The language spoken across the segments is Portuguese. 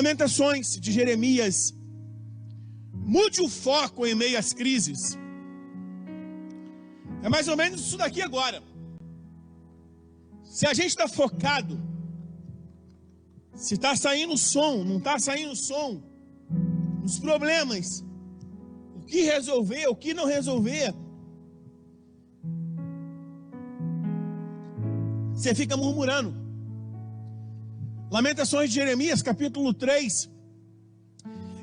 Lamentações de Jeremias. Mude o foco em meio às crises. É mais ou menos isso daqui agora. Se a gente está focado, se está saindo som, não está saindo som, os problemas, o que resolver, o que não resolver, você fica murmurando. Lamentações de Jeremias, capítulo 3,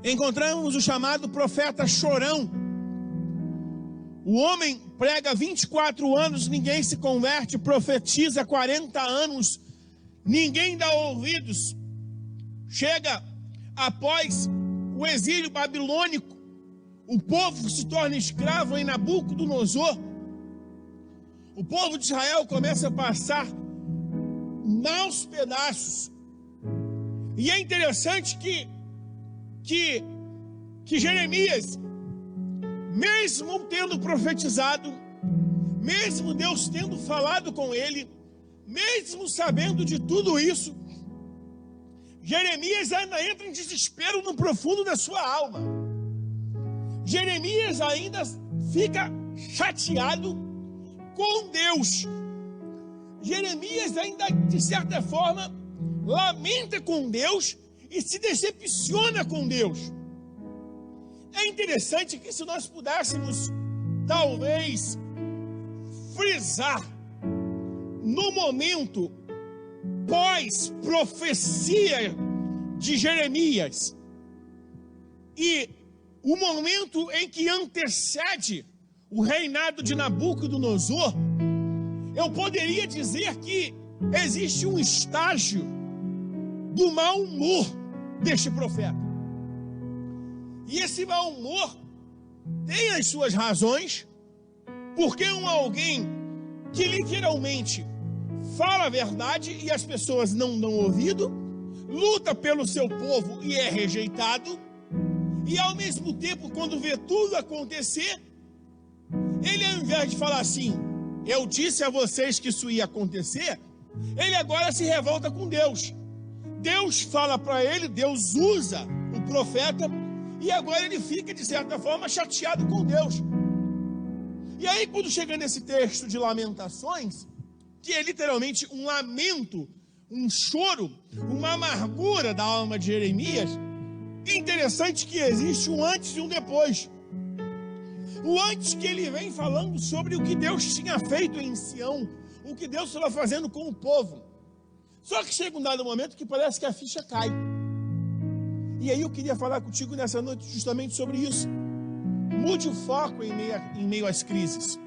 encontramos o chamado profeta chorão. O homem prega 24 anos, ninguém se converte, profetiza 40 anos, ninguém dá ouvidos. Chega após o exílio babilônico, o povo se torna escravo em Nabucodonosor. O povo de Israel começa a passar maus pedaços. E é interessante que Jeremias, mesmo tendo profetizado, mesmo Deus tendo falado com ele, mesmo sabendo de tudo isso, Jeremias ainda entra em desespero no profundo da sua alma. Jeremias ainda fica chateado com Deus. Jeremias ainda, de certa forma, lamenta com Deus e se decepciona com Deus. É interessante que se nós pudéssemos, talvez, frisar no momento pós-profecia de Jeremias e o momento em que antecede o reinado de Nabucodonosor, eu poderia dizer que existe um estágio do mau humor deste profeta. E esse mau humor tem as suas razões, porque alguém que literalmente fala a verdade e as pessoas não dão ouvido, luta pelo seu povo e é rejeitado, e ao mesmo tempo, quando vê tudo acontecer, ele, ao invés de falar assim, eu disse a vocês que isso ia acontecer, ele agora se revolta com Deus. Deus fala para ele, Deus usa o profeta, e agora ele fica, de certa forma, chateado com Deus. E aí, quando chega nesse texto de Lamentações, que é literalmente um lamento, um choro, uma amargura da alma de Jeremias, é interessante que existe um antes e um depois. O antes, que ele vem falando sobre o que Deus tinha feito em Sião, o que Deus estava fazendo com o povo. Só que chega um dado momento que parece que a ficha cai. E aí eu queria falar contigo nessa noite justamente sobre isso. Mude o foco em meio às crises.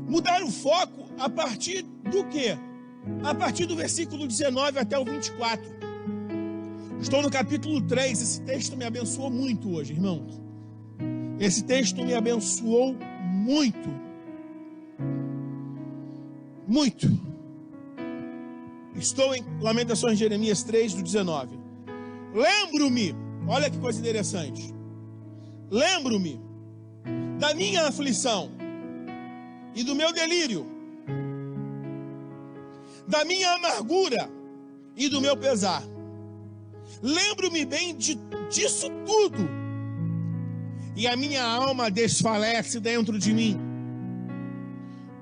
Mudar o foco a partir do quê? A partir do versículo 19 até o 24. Estou no capítulo 3, esse texto me abençoou muito hoje, irmãos. Esse texto me abençoou muito. Muito. Estou em Lamentações de Jeremias 3, do 19. Lembro-me, olha que coisa interessante. Lembro-me da minha aflição e do meu delírio, da minha amargura e do meu pesar. Lembro-me bem disso tudo, e a minha alma desfalece dentro de mim.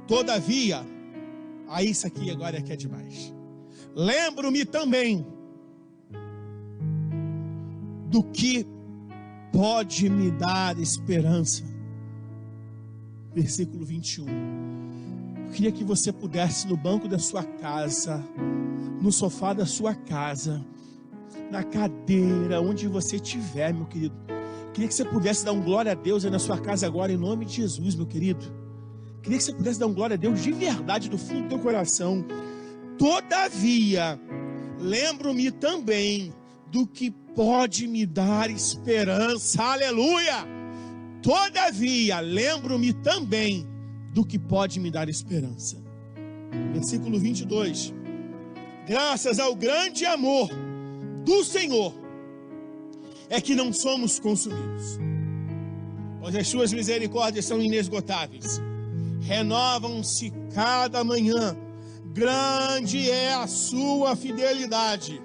Todavia, isso aqui agora é que é demais. Lembro-me também do que pode me dar esperança. Versículo 21. Eu queria que você pudesse, no banco da sua casa, no sofá da sua casa, na cadeira, onde você estiver, meu querido, queria que você pudesse dar um glória a Deus aí na sua casa agora, em nome de Jesus, meu querido. Queria que você pudesse dar um glória a Deus de verdade, do fundo do teu coração. Todavia, lembro-me também do que pode me dar esperança. Aleluia! Todavia, lembro-me também do que pode me dar esperança. Versículo 22. Graças ao grande amor do Senhor é que não somos consumidos, pois as suas misericórdias são inesgotáveis, renovam-se cada manhã, grande é a sua fidelidade.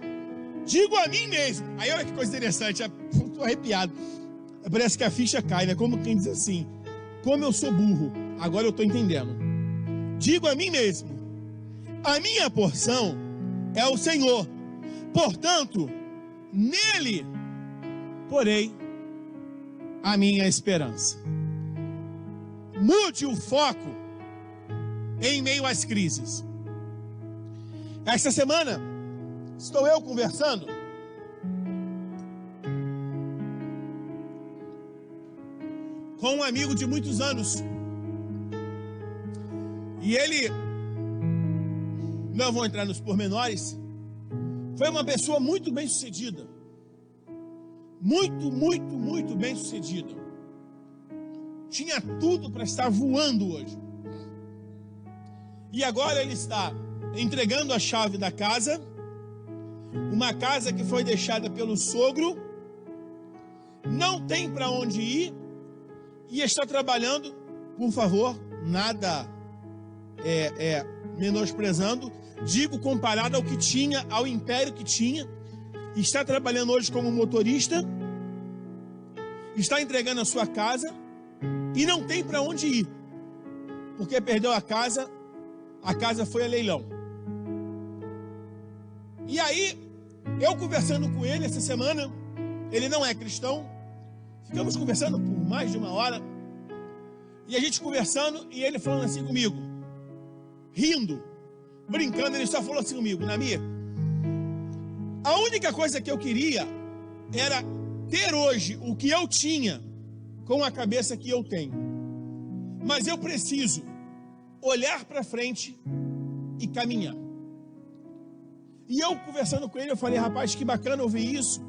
Digo a mim mesmo. Aí olha que coisa interessante, estou arrepiado. Parece que a ficha cai, né? Como quem diz assim, como eu sou burro, agora eu estou entendendo. Digo a mim mesmo, a minha porção é o Senhor, portanto, nele porei a minha esperança. Mude o foco em meio às crises. Esta semana, estou eu conversando com um amigo de muitos anos. E ele, não vou entrar nos pormenores, foi uma pessoa muito bem sucedida. Muito bem sucedida. Tinha tudo para estar voando hoje. E agora ele está entregando a chave da casa, uma casa que foi deixada pelo sogro, não tem para onde ir e está trabalhando, por favor, nada menosprezando, digo comparado ao que tinha, ao império que tinha, está trabalhando hoje como motorista, está entregando a sua casa e não tem para onde ir, porque perdeu a casa foi a leilão. E aí, eu conversando com ele essa semana, ele não é cristão, ficamos conversando por mais de 1 hora, e a gente conversando, e ele falando assim comigo, rindo, brincando, ele só falou assim comigo, Namir, a única coisa que eu queria era ter hoje o que eu tinha com a cabeça que eu tenho, mas eu preciso olhar para frente e caminhar. E eu conversando com ele, eu falei, rapaz, que bacana ouvir isso,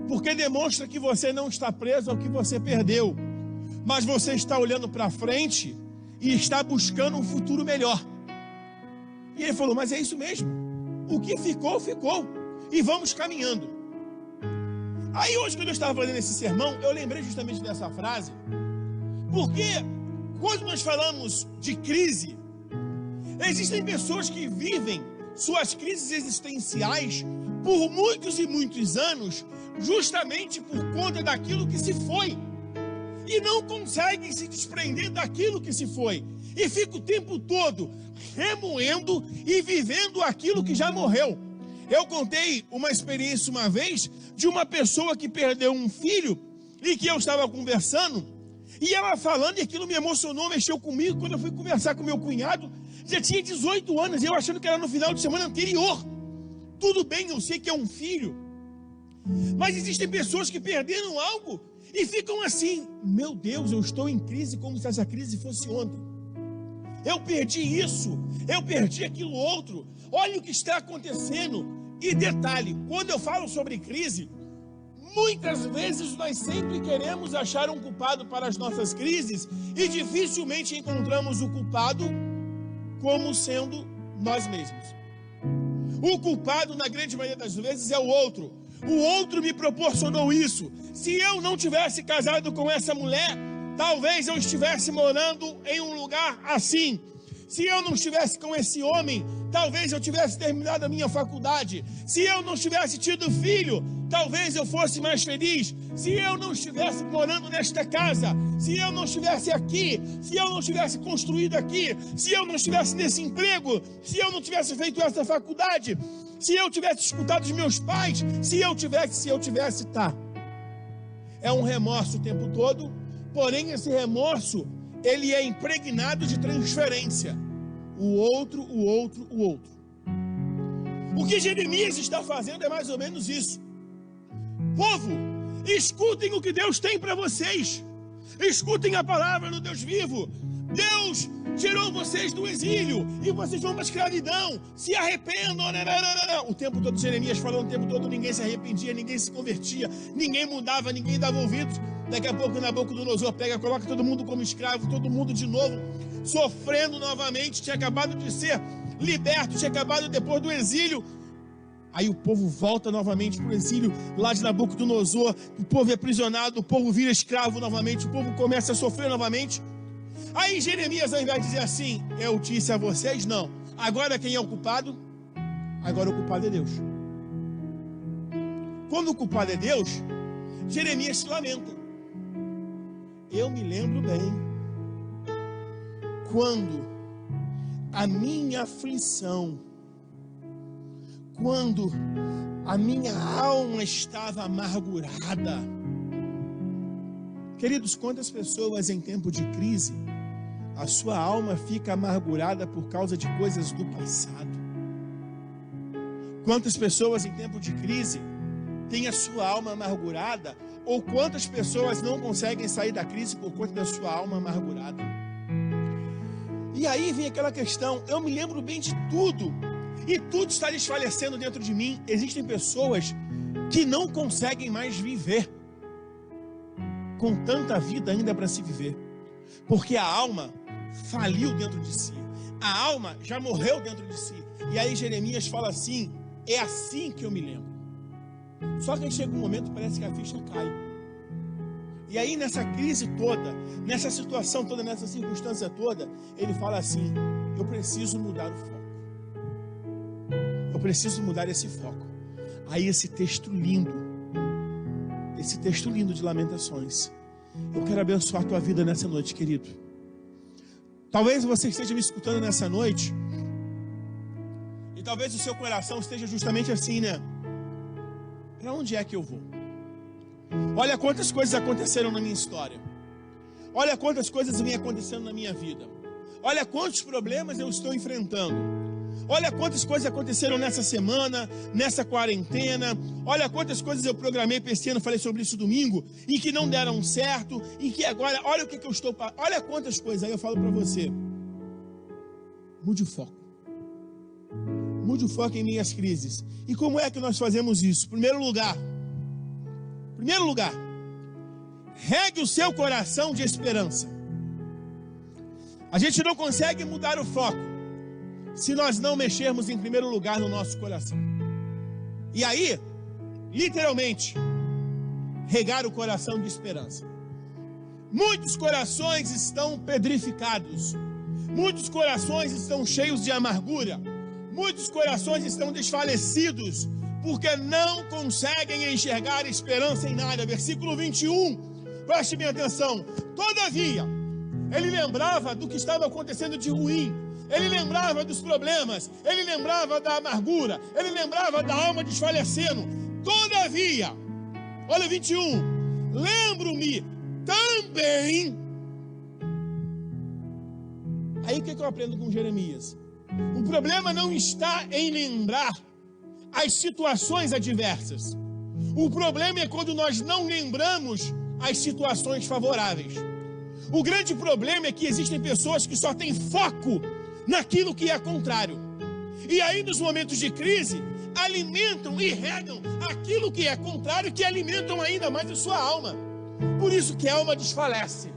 porque demonstra que você não está preso ao que você perdeu, mas você está olhando para frente e está buscando um futuro melhor. E ele falou, mas é isso mesmo, o que ficou, ficou, e vamos caminhando. Aí hoje, quando eu estava fazendo esse sermão, eu lembrei justamente dessa frase, porque quando nós falamos de crise, existem pessoas que vivem suas crises existenciais por muitos e muitos anos, justamente por conta daquilo que se foi, e não conseguem se desprender daquilo que se foi, e fica o tempo todo remoendo e vivendo aquilo que já morreu. Eu contei uma experiência uma vez de uma pessoa que perdeu um filho e que eu estava conversando, e ela falando, e aquilo me emocionou, mexeu comigo. Quando eu fui conversar com meu cunhado, já tinha 18 anos, eu achando que era no final de semana anterior. Tudo bem, eu sei que é um filho, mas existem pessoas que perderam algo e ficam assim, meu Deus, eu estou em crise como se essa crise fosse ontem. Eu perdi isso, eu perdi aquilo outro, olha o que está acontecendo. E detalhe, quando eu falo sobre crise, muitas vezes nós sempre queremos achar um culpado para as nossas crises e dificilmente encontramos o culpado como sendo nós mesmos. O culpado, na grande maioria das vezes, é o outro. O outro me proporcionou isso. Se eu não tivesse casado com essa mulher, talvez eu estivesse morando em um lugar assim. Se eu não estivesse com esse homem, talvez eu tivesse terminado a minha faculdade. Se eu não tivesse tido filho, talvez eu fosse mais feliz. Se eu não estivesse morando nesta casa, se eu não estivesse aqui, se eu não tivesse construído aqui, se eu não estivesse nesse emprego, se eu não tivesse feito essa faculdade, se eu tivesse escutado os meus pais, se eu tivesse, tá. É um remorso o tempo todo, porém esse remorso, ele é impregnado de transferência. O outro. O que Jeremias está fazendo é mais ou menos isso. Povo, escutem o que Deus tem para vocês. Escutem a palavra do Deus vivo. Deus tirou vocês do exílio e vocês vão para a escravidão. Se arrependam. O tempo todo, Jeremias falando o tempo todo, ninguém se arrependia, ninguém se convertia, ninguém mudava, ninguém dava ouvidos. Daqui a pouco Nabucodonosor pega, coloca todo mundo como escravo, todo mundo de novo, sofrendo novamente. Tinha acabado de ser liberto, tinha acabado depois do exílio. Aí o povo volta novamente para o exílio lá de Nabucodonosor, o povo é aprisionado, o povo vira escravo novamente, o povo começa a sofrer novamente. Aí Jeremias, ao invés de dizer assim, eu disse a vocês, não, agora quem é o culpado? Agora o culpado é Deus. quando o culpado é Deus, Jeremias se lamenta. Eu me lembro bem, quando a minha aflição, quando a minha alma estava amargurada. Queridos, quantas pessoas em tempo de crise, a sua alma fica amargurada por causa de coisas do passado? Quantas pessoas em tempo de crise têm a sua alma amargurada? Ou quantas pessoas não conseguem sair da crise por conta da sua alma amargurada? E aí vem aquela questão, eu me lembro bem de tudo, e tudo está desfalecendo dentro de mim. Existem pessoas que não conseguem mais viver, com tanta vida ainda para se viver, porque a alma faliu dentro de si, a alma já morreu dentro de si. E aí Jeremias fala assim, é assim que eu me lembro. Só que aí chega um momento, parece que a ficha cai. E aí nessa crise toda, nessa situação toda, nessa circunstância toda, ele fala assim, eu preciso mudar o foco. Eu preciso mudar esse foco. Aí esse texto lindo de Lamentações. Eu quero abençoar a tua vida nessa noite, querido. Talvez você esteja me escutando nessa noite, e talvez o seu coração esteja justamente assim, né? Para onde é que eu vou? Olha quantas coisas aconteceram na minha história. Olha quantas coisas vêm acontecendo na minha vida. Olha quantos problemas eu estou enfrentando. Olha quantas coisas aconteceram nessa semana, nessa quarentena. Olha quantas coisas eu programei para esse ano, falei sobre isso domingo, e que não deram certo, e que agora, olha o que eu estou... Olha quantas coisas, aí eu falo para você. Mude o foco. Mude o foco em minhas crises. E como é que nós fazemos isso? Primeiro lugar, regue o seu coração de esperança. A gente não consegue mudar o foco se nós não mexermos em primeiro lugar no nosso coração. E aí, literalmente, regar o coração de esperança. Muitos corações estão pedrificados. Muitos corações estão cheios de amargura. Muitos corações estão desfalecidos, porque não conseguem enxergar esperança em nada. Versículo 21, preste bem atenção. Todavia, ele lembrava do que estava acontecendo de ruim. Ele lembrava dos problemas, ele lembrava da amargura, ele lembrava da alma desfalecendo. Todavia, olha 21, lembro-me também. Aí o que eu aprendo com Jeremias? O problema não está em lembrar as situações adversas. O problema é quando nós não lembramos as situações favoráveis. O grande problema é que existem pessoas que só têm foco naquilo que é contrário. E aí nos momentos de crise, alimentam e regam aquilo que é contrário, que alimentam ainda mais a sua alma. Por isso que a alma desfalece.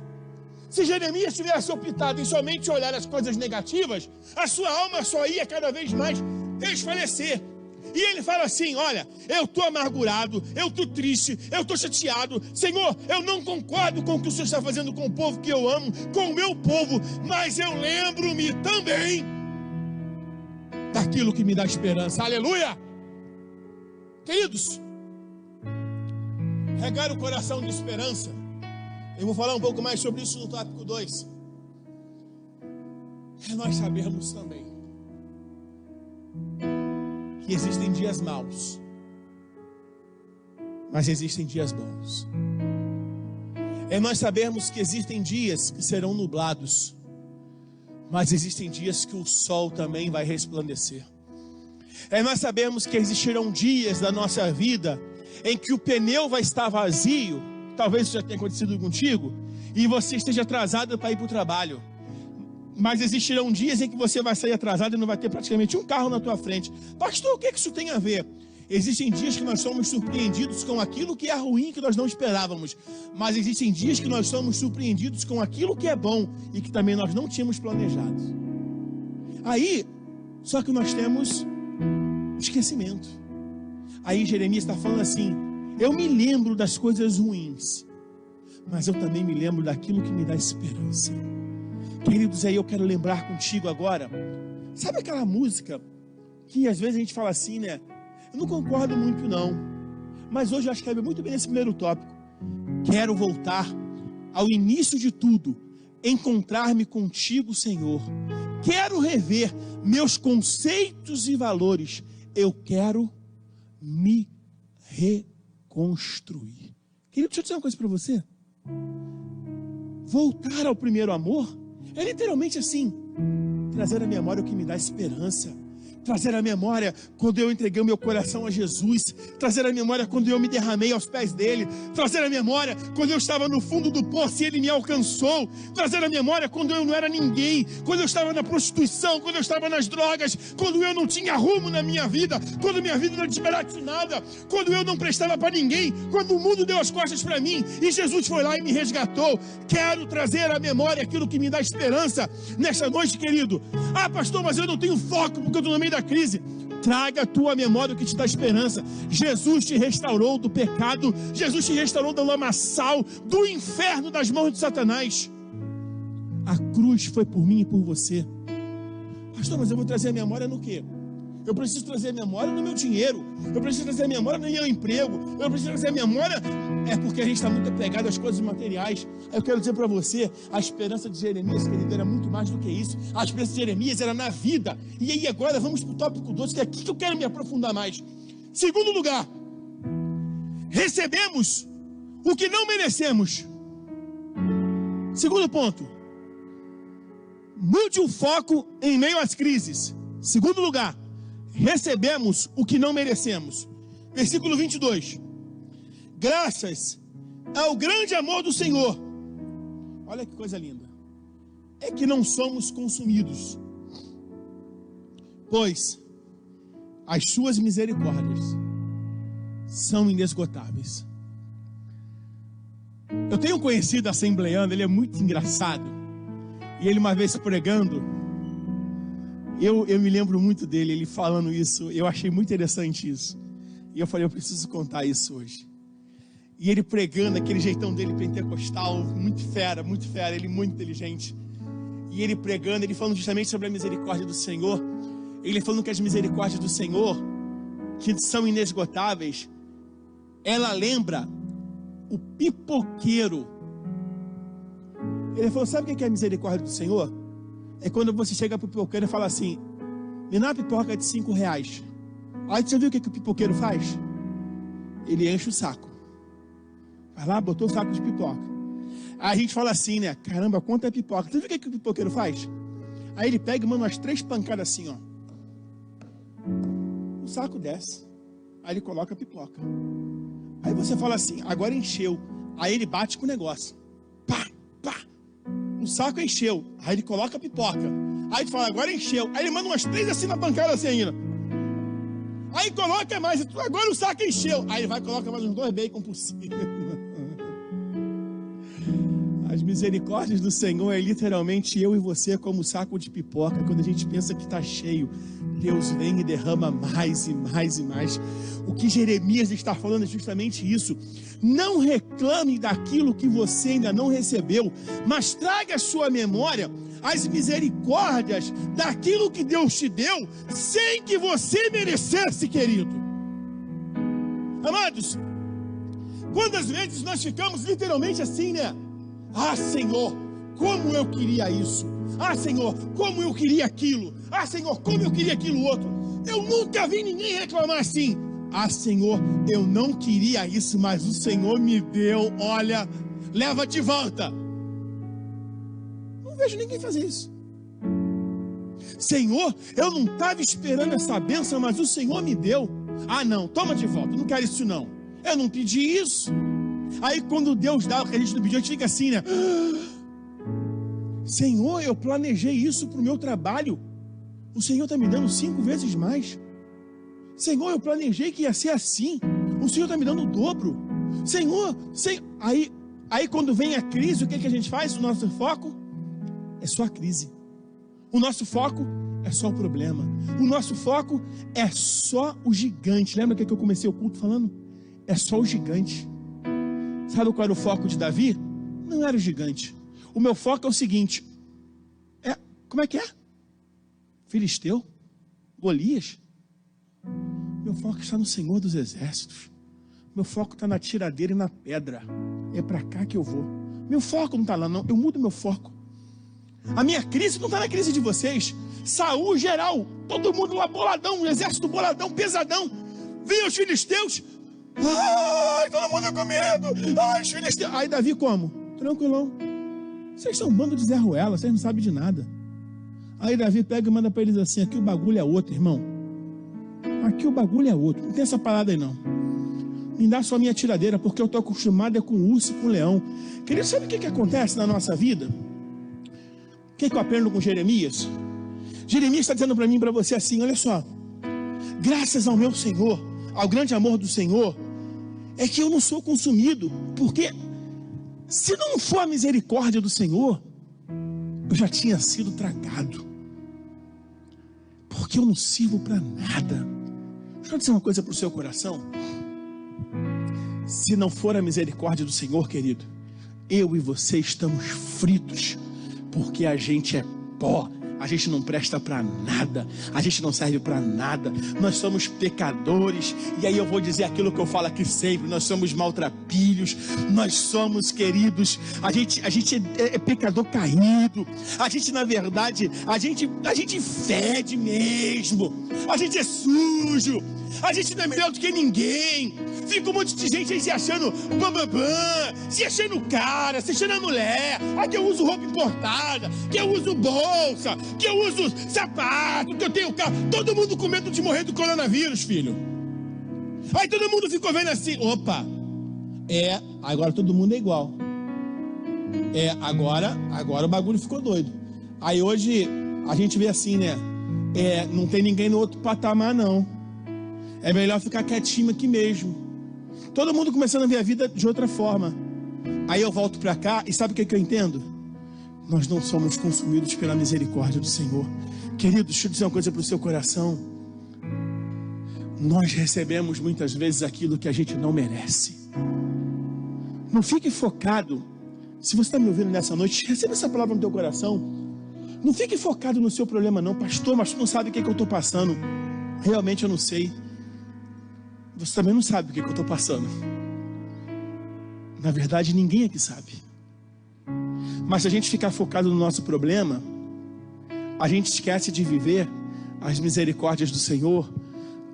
Se Jeremias tivesse optado em somente olhar as coisas negativas, a sua alma só ia cada vez mais desfalecer. E ele fala assim, olha, eu estou amargurado, eu estou triste, eu estou chateado. Senhor, eu não concordo com o que o Senhor está fazendo com o povo que eu amo, com o meu povo, mas eu lembro-me também daquilo que me dá esperança. Aleluia! Queridos, regar o coração de esperança. Eu vou falar um pouco mais sobre isso no tópico 2. É nós sabermos também que existem dias maus, mas existem dias bons. É nós sabermos que existem dias que serão nublados, mas existem dias que o sol também vai resplandecer. É nós sabermos que existirão dias da nossa vida em que o pneu vai estar vazio. Talvez isso já tenha acontecido contigo, e você esteja atrasado para ir para o trabalho. Mas existirão dias em que você vai sair atrasado e não vai ter praticamente um carro na tua frente. Pastor, o que isso tem a ver? Existem dias que nós somos surpreendidos com aquilo que é ruim, que nós não esperávamos. Mas existem dias que nós somos surpreendidos com aquilo que é bom e que também nós não tínhamos planejado. Aí, só que nós temos esquecimento. Aí Jeremias está falando assim, eu me lembro das coisas ruins, mas eu também me lembro daquilo que me dá esperança. Queridos, aí eu quero lembrar contigo agora. Sabe aquela música que às vezes a gente fala assim, né? Eu não concordo muito não, Mas hoje eu acho que cabe muito bem nesse primeiro tópico. Quero voltar ao início de tudo, encontrar-me contigo, Senhor. Quero rever meus conceitos e valores. Eu quero me reconstruir. Querido, deixa eu dizer uma coisa para você. Voltar ao primeiro amor é literalmente assim: trazer à memória o que me dá esperança. Trazer à memória quando eu entreguei o meu coração a Jesus. Trazer à memória quando eu me derramei aos pés dele. Trazer à memória quando eu estava no fundo do poço e ele me alcançou. Trazer à memória quando eu não era ninguém. Quando eu estava na prostituição, quando eu estava nas drogas. Quando eu não tinha rumo na minha vida. Quando minha vida não desbaratou nada. Quando eu não prestava para ninguém. Quando o mundo deu as costas para mim e Jesus foi lá e me resgatou. Quero trazer à memória aquilo que me dá esperança nesta noite, querido. Ah, pastor, mas eu não tenho foco porque eu estou no meio da crise. Traga a tua memória o que te dá esperança. Jesus te restaurou do pecado. Jesus te restaurou do lamaçal, do inferno, das mãos de Satanás. A cruz foi por mim e por você. Pastor, mas eu vou trazer a memória no quê? Eu preciso trazer a memória no meu dinheiro. Eu preciso trazer a memória no meu emprego. Eu preciso trazer a memória. É porque a gente está muito apegado às coisas materiais. Eu quero dizer para você, a esperança de Jeremias, querido, era muito mais do que isso. A esperança de Jeremias era na vida. E aí agora vamos para o tópico 12, que é aqui que eu quero me aprofundar mais. Segundo lugar, recebemos o que não merecemos. Segundo ponto, mude o foco em meio às crises. Segundo lugar, recebemos o que não merecemos. Versículo 22. Graças ao grande amor do Senhor. Olha que coisa linda. É que não somos consumidos, pois as suas misericórdias são inesgotáveis. Eu tenho um conhecido assembleano, ele é muito engraçado. E ele uma vez pregando, eu me lembro muito dele, ele falando isso. Eu achei muito interessante isso. E eu falei, eu preciso contar isso hoje. E ele pregando, aquele jeitão dele pentecostal, muito fera, ele muito inteligente. E ele pregando, ele falando justamente sobre a misericórdia do Senhor. Ele falando que as misericórdias do Senhor, que são inesgotáveis, ela lembra o pipoqueiro. Ele falou, sabe o que é a misericórdia do Senhor? É quando você chega para o pipoqueiro e fala assim, me dá uma pipoca de R$5. Aí você viu o que o pipoqueiro faz? Ele enche o saco. Vai lá, botou o saco de pipoca. Aí a gente fala assim, né? Caramba, quanto é pipoca? Você viu o que o pipoqueiro faz? Aí ele pega e manda umas 3 pancadas assim, ó. O saco desce. Aí ele coloca a pipoca. Aí você fala assim, agora encheu. Aí ele bate com o negócio. Pá, pá. O saco encheu. Aí ele coloca a pipoca. Aí ele fala, agora encheu. Aí ele manda umas 3 assim na pancada assim ainda. Aí coloca mais. Agora o saco encheu. Aí ele vai e coloca mais uns 2 bacon por cima. As misericórdias do Senhor é literalmente eu e você como saco de pipoca. Quando a gente pensa que está cheio, Deus vem e derrama mais e mais e mais. O que Jeremias está falando é justamente isso. Não reclame daquilo que você ainda não recebeu, mas traga à sua memória as misericórdias daquilo que Deus te deu, sem que você merecesse, querido. Amados, quantas vezes nós ficamos literalmente assim, né? Ah, Senhor, como eu queria isso. Ah, Senhor, como eu queria aquilo. Ah, Senhor, como eu queria aquilo outro. Eu nunca vi ninguém reclamar assim. Ah, Senhor, eu não queria isso, mas o Senhor me deu. Olha, leva de volta. Não vejo ninguém fazer isso. Senhor, eu não estava esperando essa bênção, mas o Senhor me deu. Ah, não, toma de volta, não quero isso não. Eu não pedi isso. Aí quando Deus dá o que a gente não pediu, a gente fica assim, né? Senhor, eu planejei isso para o meu trabalho. O Senhor está me dando 5 vezes mais. Senhor, eu planejei que ia ser assim. O Senhor está me dando o dobro. Senhor. Aí quando vem a crise, o que a gente faz? O nosso foco é só a crise. O nosso foco é só o problema. O nosso foco é só o gigante. Lembra que eu comecei o culto falando? É só o gigante. Sabe qual era o foco de Davi? Não era o gigante. O meu foco é o seguinte. Como é que é? Filisteu? Golias? Meu foco está no Senhor dos Exércitos. Meu foco está na tiradeira e na pedra. É para cá que eu vou. Meu foco não está lá, não. Eu mudo meu foco. A minha crise não está na crise de vocês. Saúl geral, todo mundo lá boladão, exército boladão, pesadão. Vinham os filisteus. Ai, todo mundo com medo. Ai, os filisteus. Aí Davi como? Tranquilão. Vocês são um bando de Zé Ruela, vocês não sabem de nada. Aí Davi pega e manda para eles assim: aqui o bagulho é outro, irmão. Aqui o bagulho é outro. Não tem essa parada aí não. Me dá só minha tiradeira, porque eu estou acostumado com urso e com leão. Querido, sabe o que acontece na nossa vida? O que eu aprendo com Jeremias? Jeremias está dizendo para mim e para você assim: olha só, graças ao meu Senhor, ao grande amor do Senhor, é que eu não sou consumido, porque se não for a misericórdia do Senhor, eu já tinha sido tragado, porque eu não sirvo para nada. Deixa eu dizer uma coisa para o seu coração: se não for a misericórdia do Senhor, querido, eu e você estamos fritos, porque a gente é pó. A gente não presta para nada, a gente não serve para nada, nós somos pecadores. E aí eu vou dizer aquilo que eu falo aqui sempre: nós somos maltrapilhos, nós somos, queridos, a gente é pecador caído. A gente, na verdade, a gente fede mesmo, a gente é sujo, a gente não é melhor do que ninguém. Fica um monte de gente aí se achando bambambam, se achando cara, se achando a mulher. Ah, que eu uso roupa importada, que eu uso bolsa, que eu uso sapato, que eu tenho carro. Todo mundo com medo de morrer do coronavírus, filho. Aí todo mundo ficou vendo assim: opa, agora todo mundo é igual. Agora o bagulho ficou doido. Aí hoje a gente vê assim, né? Não tem ninguém no outro patamar, não. É melhor ficar quietinho aqui mesmo. Todo mundo começando a ver a vida de outra forma. Aí eu volto para cá e sabe o que eu entendo? Nós não somos consumidos pela misericórdia do Senhor. Querido, deixa eu dizer uma coisa para o seu coração: nós recebemos muitas vezes aquilo que a gente não merece. Não fique focado. Se você está me ouvindo nessa noite, receba essa palavra no teu coração. Não fique focado no seu problema não. Pastor, mas tu não sabe o que eu estou passando. Realmente eu não sei. Você também não sabe o que eu estou passando. Na verdade, ninguém aqui sabe. Mas se a gente ficar focado no nosso problema, a gente esquece de viver as misericórdias do Senhor,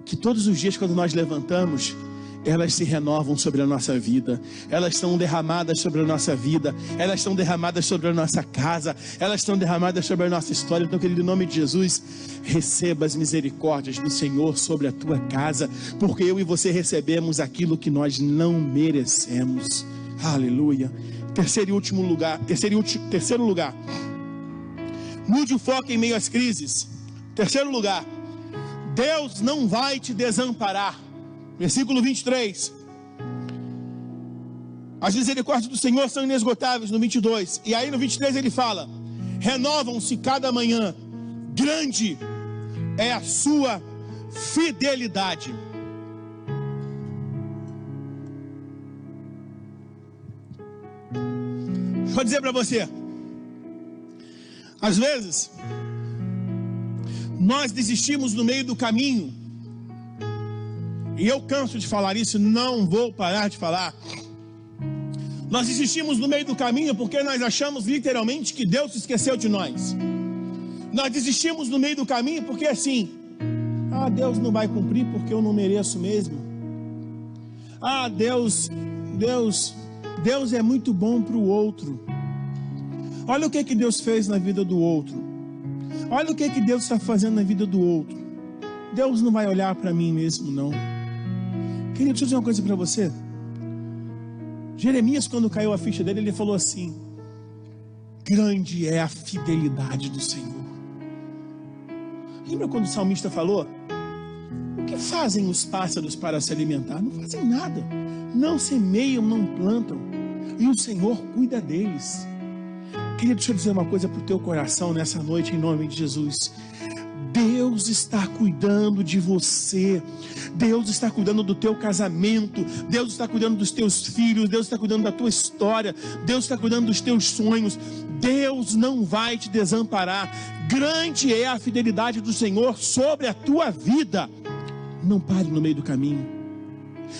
que todos os dias, quando nós levantamos, elas se renovam sobre a nossa vida, elas são derramadas sobre a nossa vida, elas são derramadas sobre a nossa casa, elas são derramadas sobre a nossa história. Então, querido, em nome de Jesus, receba as misericórdias do Senhor sobre a tua casa, porque eu e você recebemos aquilo que nós não merecemos. Aleluia. Terceiro lugar, mude o foco em meio às crises. Terceiro lugar, Deus não vai te desamparar. Versículo 23. As misericórdias do Senhor são inesgotáveis, no 22. E aí no 23 ele fala: renovam-se cada manhã, grande é a sua fidelidade. Deixa eu dizer para você, às vezes nós desistimos no meio do caminho. E eu canso de falar isso, não vou parar de falar. Nós desistimos no meio do caminho porque nós achamos literalmente que Deus se esqueceu de nós. Nós desistimos no meio do caminho porque assim: Deus não vai cumprir porque eu não mereço mesmo. Deus é muito bom para o outro. Olha o que Deus fez na vida do outro. Olha o que Deus está fazendo na vida do outro. Deus não vai olhar para mim mesmo, não. Querido, deixa eu dizer uma coisa para você. Jeremias, quando caiu a ficha dele, ele falou assim: grande é a fidelidade do Senhor. Lembra quando o salmista falou: o que fazem os pássaros para se alimentar? Não fazem nada, não semeiam, não plantam, e o Senhor cuida deles. Querido, deixa eu dizer uma coisa para o teu coração nessa noite, em nome de Jesus. Deus está cuidando de você. Deus está cuidando do teu casamento. Deus está cuidando dos teus filhos. Deus está cuidando da tua história. Deus está cuidando dos teus sonhos. Deus não vai te desamparar. Grande é a fidelidade do Senhor sobre a tua vida. Não pare no meio do caminho.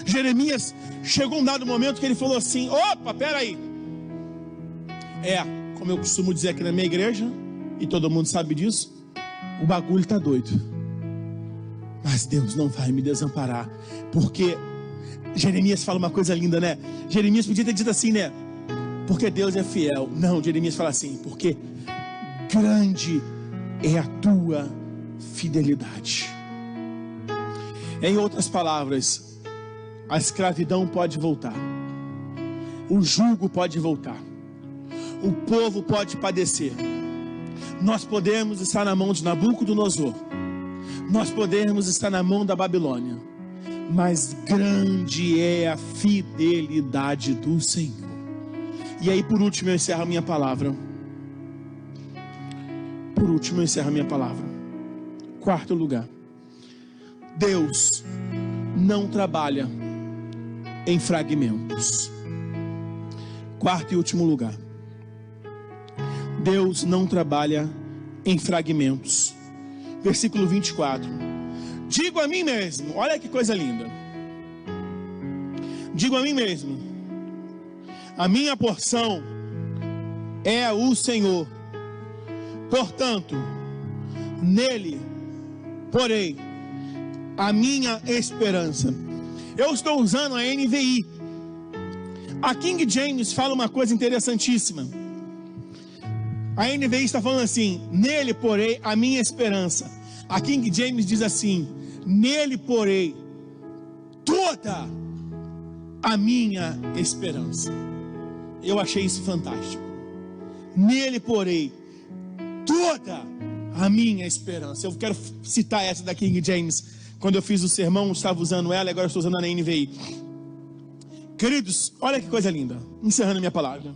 Jeremias chegou um dado momento que ele falou assim: opa, peraí. Como eu costumo dizer aqui na minha igreja, e todo mundo sabe disso, o bagulho está doido. Mas Deus não vai me desamparar. Porque Jeremias fala uma coisa linda, né? Jeremias podia ter dito assim, né? Porque Deus é fiel. Não, Jeremias fala assim: porque grande é a tua fidelidade. Em outras palavras, a escravidão pode voltar, o jugo pode voltar, o povo pode padecer. Nós podemos estar na mão de Nabucodonosor, nós podemos estar na mão da Babilônia, mas grande é a fidelidade do Senhor. E aí, por último, eu encerro a minha palavra. Quarto lugar, Deus não trabalha em fragmentos. Quarto e último lugar, Deus não trabalha em fragmentos. Versículo 24: digo a mim mesmo, olha que coisa linda. Digo a mim mesmo, a minha porção é o Senhor, portanto, nele porém a minha esperança. Eu estou usando a NVI. A King James fala uma coisa interessantíssima. A NVI está falando assim: nele porém a minha esperança. A King James diz assim: nele porém toda a minha esperança. Eu achei isso fantástico. Nele porém toda a minha esperança. Eu quero citar essa da King James. Quando eu fiz o sermão, eu estava usando ela, e agora eu estou usando a NVI. Queridos, olha que coisa linda. Encerrando minha palavra.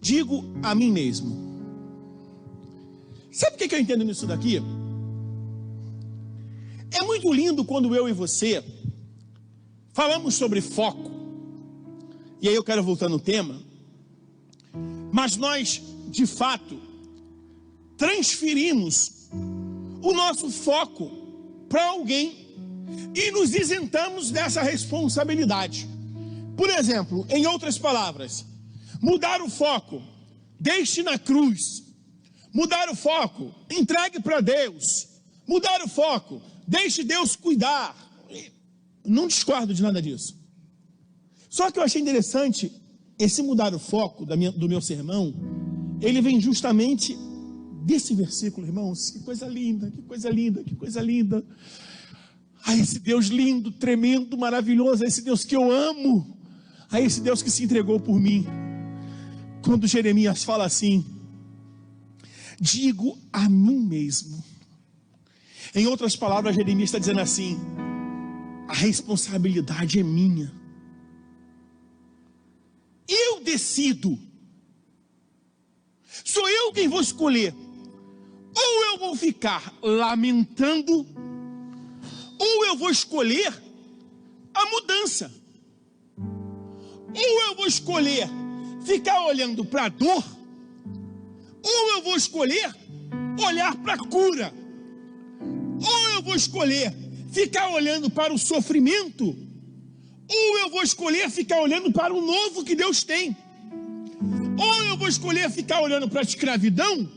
Digo a mim mesmo. Sabe o que eu entendo nisso daqui? É muito lindo quando eu e você falamos sobre foco. E aí eu quero voltar no tema. Mas nós, de fato, transferimos o nosso foco para alguém e nos isentamos dessa responsabilidade. Por exemplo, em outras palavras, mudar o foco, deixe na cruz. Mudar o foco, entregue para Deus. Mudar o foco, deixe Deus cuidar. Não discordo de nada disso. Só que eu achei interessante, esse mudar o foco do meu sermão, ele vem justamente desse versículo, irmãos. Que coisa linda, que coisa linda, que coisa linda. A esse Deus lindo, tremendo, maravilhoso, a esse Deus que eu amo, a esse Deus que se entregou por mim. Quando Jeremias fala assim: digo a mim mesmo. Em outras palavras, Jeremias está dizendo assim: a responsabilidade é minha. Eu decido. Sou eu quem vou escolher. Ou eu vou ficar lamentando, ou eu vou escolher a mudança. Ou eu vou escolher ficar olhando para a dor, ou eu vou escolher olhar para a cura. Ou eu vou escolher ficar olhando para o sofrimento, ou eu vou escolher ficar olhando para o novo que Deus tem. Ou eu vou escolher ficar olhando para a escravidão,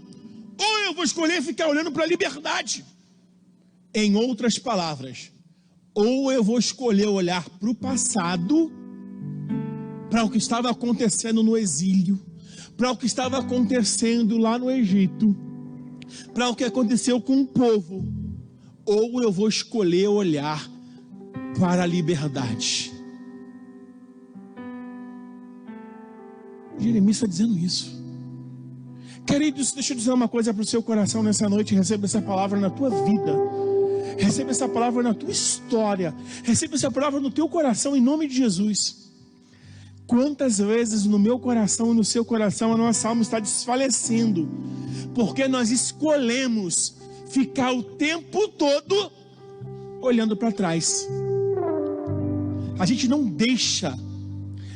ou eu vou escolher ficar olhando para a liberdade. Em outras palavras, ou eu vou escolher olhar para o passado, para o que estava acontecendo no exílio, para o que estava acontecendo lá no Egito, para o que aconteceu com o povo, ou eu vou escolher olhar para a liberdade. Jeremias está dizendo isso. Queridos, deixa eu dizer uma coisa para o seu coração nessa noite. Receba essa palavra na tua vida, receba essa palavra na tua história, receba essa palavra no teu coração, em nome de Jesus. Quantas vezes no meu coração e no seu coração a nossa alma está desfalecendo, porque nós escolhemos ficar o tempo todo olhando para trás. A gente não deixa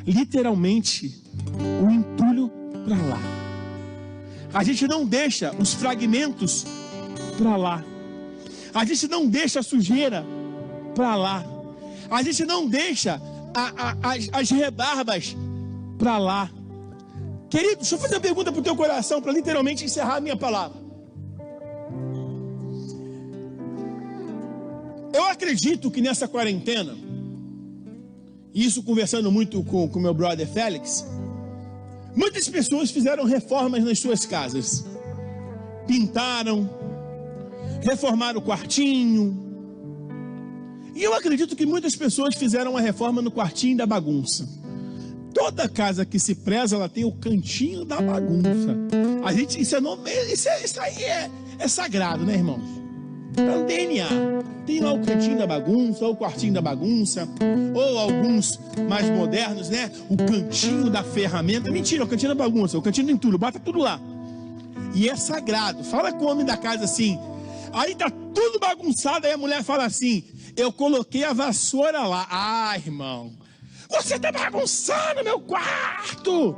literalmente o entulho para lá. A gente não deixa os fragmentos para lá. A gente não deixa a sujeira para lá. A gente não deixa as rebarbas para lá. Querido, deixa eu fazer uma pergunta para o teu coração, para literalmente encerrar a minha palavra. Eu acredito que nessa quarentena, isso conversando muito com o meu brother Félix, muitas pessoas fizeram reformas nas suas casas. Pintaram, reformaram o quartinho. E eu acredito que muitas pessoas fizeram uma reforma no quartinho da bagunça. Toda casa que se preza, ela tem o cantinho da bagunça. A gente, isso aí é sagrado, né, irmãos? Tá no DNA. Tem lá o cantinho da bagunça, ou o quartinho da bagunça, ou alguns mais modernos, né? O cantinho da ferramenta. Mentira, o cantinho da bagunça, o cantinho do entulho, bota tudo lá. E é sagrado. Fala com o homem da casa assim. Aí tá tudo bagunçado, aí a mulher fala assim: eu coloquei a vassoura lá. Ah, irmão, você tá bagunçando meu quarto.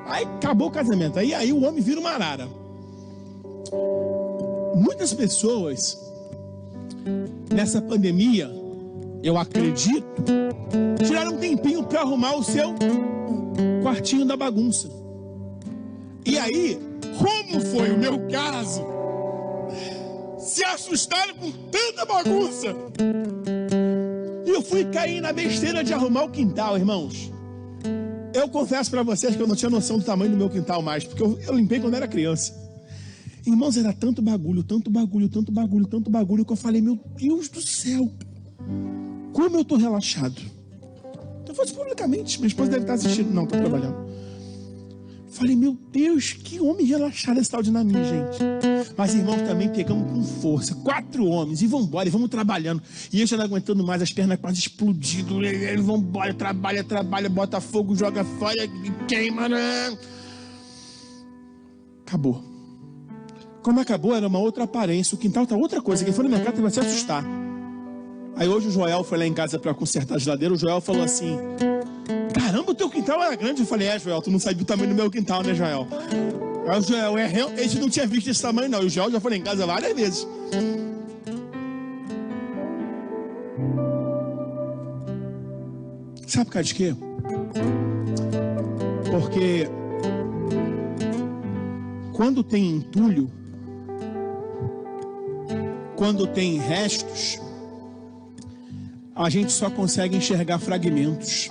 Aí acabou o casamento. Aí o homem vira uma arara. Muitas pessoas nessa pandemia, eu acredito, tiraram um tempinho para arrumar o seu quartinho da bagunça. E aí, como foi o meu caso, se assustaram com tanta bagunça. E eu fui cair na besteira de arrumar o quintal, irmãos. Eu confesso para vocês que eu não tinha noção do tamanho do meu quintal mais, porque eu limpei quando era criança. Irmãos, era tanto bagulho, tanto bagulho, tanto bagulho, tanto bagulho, que eu falei: meu Deus do céu, como eu tô relaxado. Eu faço publicamente, minha esposa deve estar assistindo. Não, tá trabalhando. Falei: meu Deus, que homem relaxado esse tal de Nami, gente. Mas, irmãos, também pegamos com força, 4 homens, e vamos embora, e vamos trabalhando. E eu já não aguentando mais, as pernas quase explodindo. Eles vão embora, trabalha, bota fogo, joga fora, queima. Acabou. Quando acabou, era uma outra aparência. O quintal tá outra coisa. Quem for no mercado vai se assustar. Aí hoje o Joel foi lá em casa para consertar a geladeira. O Joel falou assim: caramba, o teu quintal era grande. Eu falei: é, Joel, tu não sabia o tamanho do meu quintal, né, Joel? Aí o Joel: a gente não tinha visto esse tamanho, não. E o Joel já foi lá em casa várias vezes. Sabe por causa de quê? Porque quando tem entulho, quando tem restos, a gente só consegue enxergar fragmentos.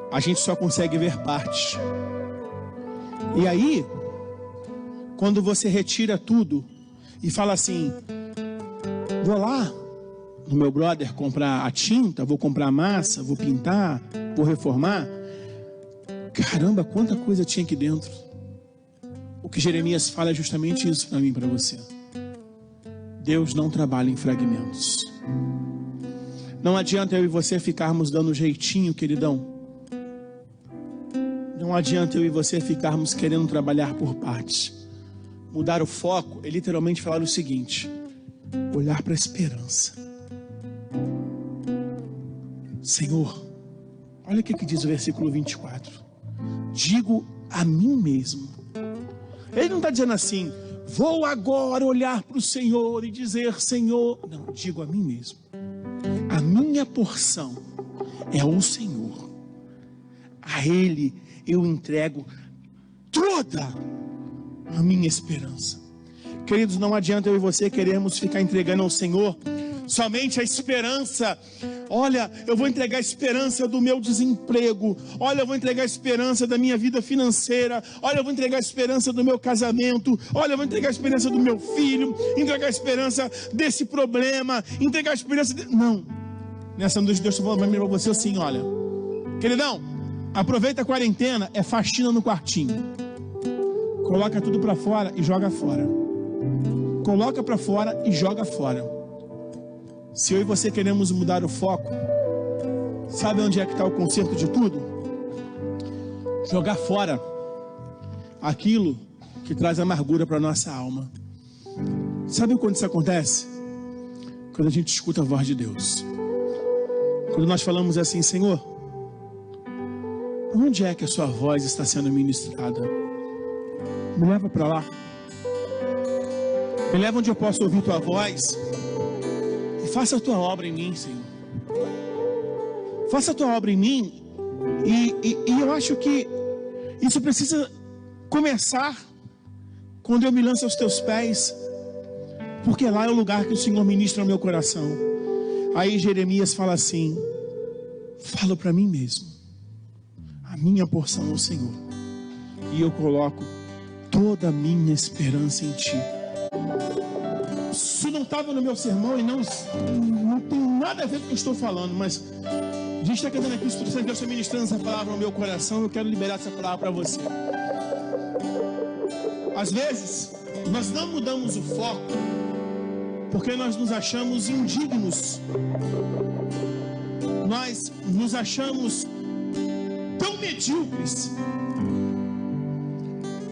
A gente só consegue ver partes. E aí, quando você retira tudo e fala assim: vou lá no meu brother comprar a tinta, vou comprar a massa, vou pintar, vou reformar. Caramba, quanta coisa tinha aqui dentro. O que Jeremias fala é justamente isso para mim e para você. Deus não trabalha em fragmentos. Não adianta eu e você ficarmos dando jeitinho, queridão. Não adianta eu e você ficarmos querendo trabalhar por partes. Mudar o foco é literalmente falar o seguinte: olhar para a esperança. Senhor, olha o que diz o versículo 24. Digo a mim mesmo. Ele não está dizendo assim: vou agora olhar para o Senhor e dizer: Senhor. Não, digo a mim mesmo. A minha porção é o Senhor. A Ele eu entrego toda a minha esperança. Queridos, não adianta eu e você querermos ficar entregando ao Senhor somente a esperança. Olha, eu vou entregar a esperança do meu desemprego. Olha, eu vou entregar a esperança da minha vida financeira. Olha, eu vou entregar a esperança do meu casamento. Olha, eu vou entregar a esperança do meu filho. Entregar a esperança desse problema. Entregar a esperança Não. Nessa noite Deus está falando para mim e para você assim: olha, queridão, aproveita a quarentena, é faxina no quartinho. Coloca tudo para fora e joga fora. Coloca para fora e joga fora. Se eu e você queremos mudar o foco, sabe onde é que está o conserto de tudo? Jogar fora aquilo que traz amargura para a nossa alma. Sabe quando isso acontece? Quando a gente escuta a voz de Deus. Quando nós falamos assim: Senhor, onde é que a sua voz está sendo ministrada? Me leva para lá. Me leva onde eu posso ouvir tua voz. faça a tua obra em mim, Senhor. Faça a tua obra em mim. E eu acho que isso precisa começar quando eu me lanço aos teus pés, porque lá é o lugar que o Senhor ministra no meu coração. Aí Jeremias fala assim: falo para mim mesmo, a minha porção é o Senhor, e eu coloco toda a minha esperança em Ti. Isso não estava no meu sermão e não tem nada a ver com o que eu estou falando, mas a gente está cantando aqui, o Espírito Santo de Deus está ministrando essa palavra no meu coração. Eu quero liberar essa palavra para você. Às vezes nós não mudamos o foco porque nós nos achamos indignos, nós nos achamos tão medíocres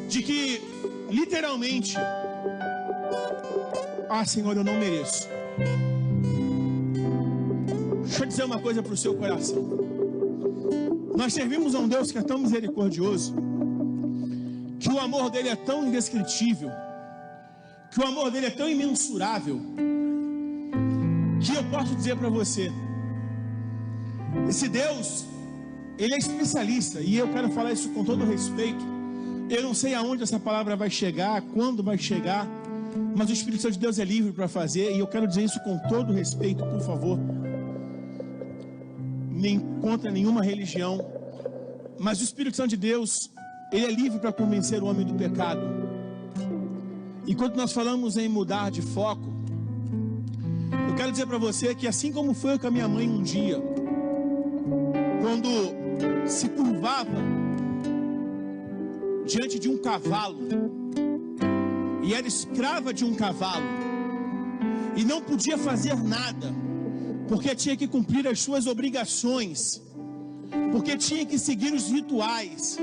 de que literalmente, Senhor, eu não mereço. Deixa eu dizer uma coisa para o seu coração. Nós servimos a um Deus que é tão misericordioso, que o amor dele é tão indescritível, que o amor dele é tão imensurável, que eu posso dizer para você, esse Deus, ele é especialista, e eu quero falar isso com todo respeito. Eu não sei aonde essa palavra vai chegar, quando vai chegar, mas o Espírito Santo de Deus é livre para fazer, e eu quero dizer isso com todo respeito, por favor. Nem contra nenhuma religião, mas o Espírito Santo de Deus, ele é livre para convencer o homem do pecado. E quando nós falamos em mudar de foco, eu quero dizer para você que assim como foi com a minha mãe um dia, quando se curvava diante de um cavalo e era escrava de um cavalo e não podia fazer nada, porque tinha que cumprir as suas obrigações, porque tinha que seguir os rituais,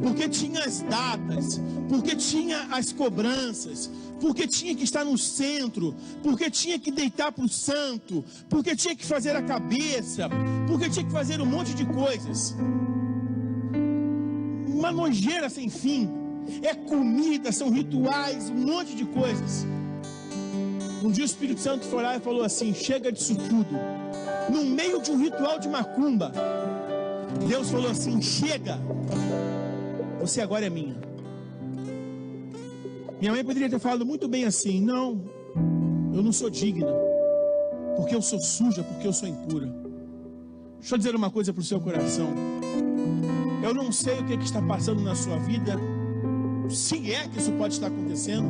porque tinha as datas, porque tinha as cobranças, porque tinha que estar no centro, porque tinha que deitar para o santo, porque tinha que fazer a cabeça, porque tinha que fazer um monte de coisas. Uma nojeira sem fim. É comida, são rituais, um monte de coisas. Um dia o Espírito Santo foi lá e falou assim: chega disso tudo. No meio de um ritual de macumba, Deus falou assim: chega, você agora é minha. Minha mãe poderia ter falado muito bem assim: não, eu não sou digna, porque eu sou suja, porque eu sou impura. Deixa eu dizer uma coisa para o seu coração. Eu não sei o que está passando na sua vida, se é que isso pode estar acontecendo,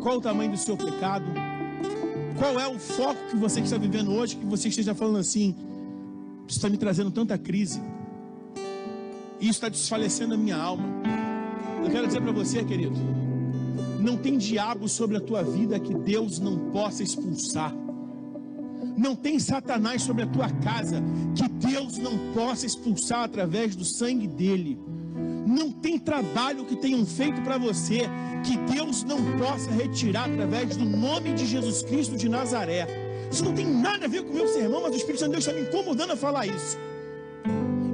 qual o tamanho do seu pecado, qual é o foco que você está vivendo hoje, que você esteja falando assim: isso está me trazendo tanta crise, isso está desfalecendo a minha alma. Eu quero dizer para você, querido, não tem diabo sobre a tua vida que Deus não possa expulsar. Não tem Satanás sobre a tua casa que Deus não possa expulsar através do sangue dele. Não tem trabalho que tenham feito para você que Deus não possa retirar através do nome de Jesus Cristo de Nazaré. Isso não tem nada a ver com o meu sermão, mas o Espírito Santo de Deus está me incomodando a falar isso.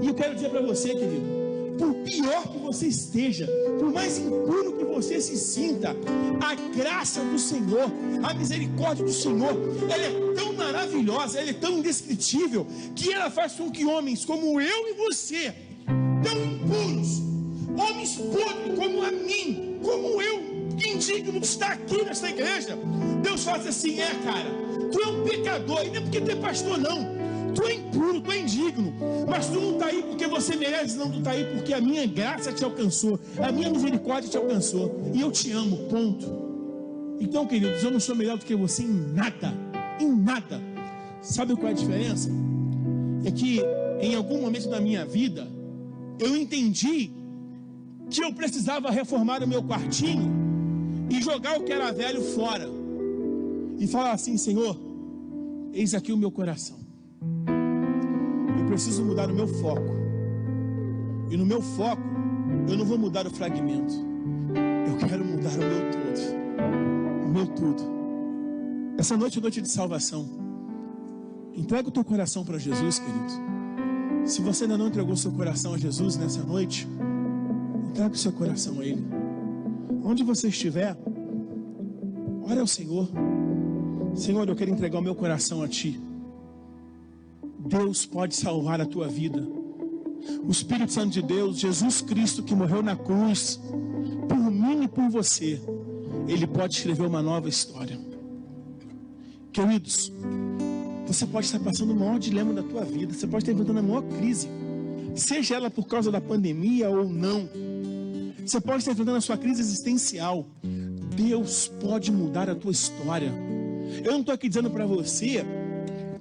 E eu quero dizer para você, querido, por pior que você esteja, por mais impuro que você se sinta, a graça do Senhor, a misericórdia do Senhor, ela é tão maravilhosa, ela é tão indescritível, que ela faz com que homens como eu e você, tão impuros, homens podres como a mim, como eu, indigno de estar aqui nesta igreja, Deus faz assim: cara, tu é um pecador, e não é porque tu é pastor não, tu é impuro, tu é indigno, mas tu não está aí porque você merece, não, tu está aí porque a minha graça te alcançou, a minha misericórdia te alcançou, e eu te amo, ponto. Então, queridos, eu não sou melhor do que você em nada, em nada. Sabe qual é a diferença? É que em algum momento da minha vida, eu entendi que eu precisava reformar o meu quartinho e jogar o que era velho fora, e falar assim: Senhor, eis aqui o meu coração, eu preciso mudar o meu foco, e no meu foco eu não vou mudar o fragmento, eu quero mudar o meu todo, o meu tudo. Essa noite é noite de salvação. Entrega o teu coração para Jesus, querido. Se você ainda não entregou seu coração a Jesus nessa noite, entrega o seu coração a Ele. Onde você estiver, ore ao Senhor. Senhor, eu quero entregar o meu coração a Ti. Deus pode salvar a tua vida. O Espírito Santo de Deus, Jesus Cristo, que morreu na cruz por mim e por você, Ele pode escrever uma nova história. Queridos, você pode estar passando o maior dilema da tua vida, você pode estar enfrentando a maior crise, seja ela por causa da pandemia ou não. Você pode estar enfrentando a sua crise existencial. Deus pode mudar a tua história. Eu não estou aqui dizendo para você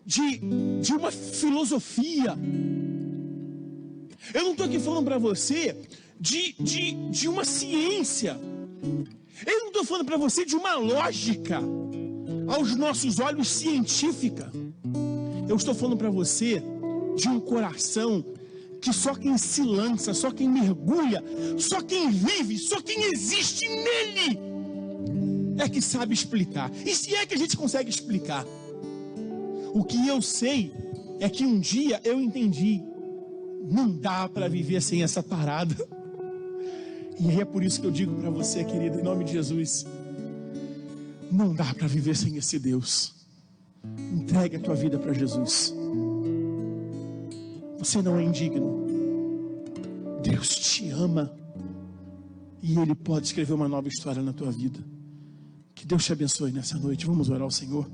de uma filosofia. Eu não estou aqui falando para você de uma ciência. Eu não estou falando para você de uma lógica aos nossos olhos científica. Eu estou falando para você de um coração que só quem se lança, só quem mergulha, só quem vive, só quem existe nele é que sabe explicar. E se é que a gente consegue explicar? O que eu sei é que um dia eu entendi: não dá para viver sem essa parada. E é por isso que eu digo para você, querida, em nome de Jesus, não dá para viver sem esse Deus. Entregue a tua vida para Jesus. Você não é indigno. Deus te ama e Ele pode escrever uma nova história na tua vida. Que Deus te abençoe nessa noite. Vamos orar ao Senhor.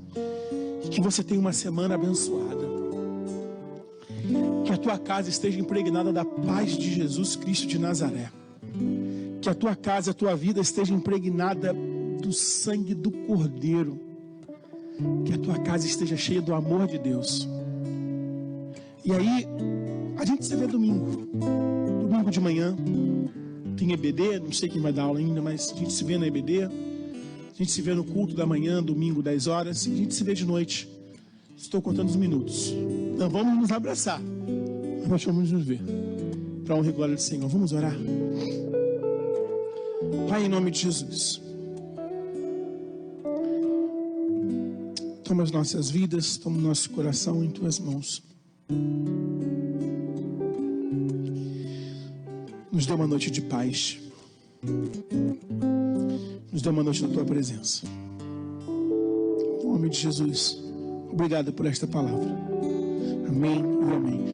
E que você tenha uma semana abençoada. Que a tua casa esteja impregnada da paz de Jesus Cristo de Nazaré. Que a tua casa, a tua vida esteja impregnada do sangue do Cordeiro. Que a tua casa esteja cheia do amor de Deus. E aí, a gente se vê domingo. Domingo de manhã. Tem EBD, não sei quem vai dar aula ainda, mas a gente se vê na EBD. A gente se vê no culto da manhã, domingo, 10 horas. E a gente se vê de noite. Estou contando os minutos. Então vamos nos abraçar. Nós vamos nos ver. Para honra e glória do Senhor. Vamos orar. Pai, em nome de Jesus. Toma as nossas vidas, toma o nosso coração em Tuas mãos. Nos dê uma noite de paz. Nos dê uma noite na Tua presença. Em nome de Jesus. Obrigado por esta palavra. Amém e amém.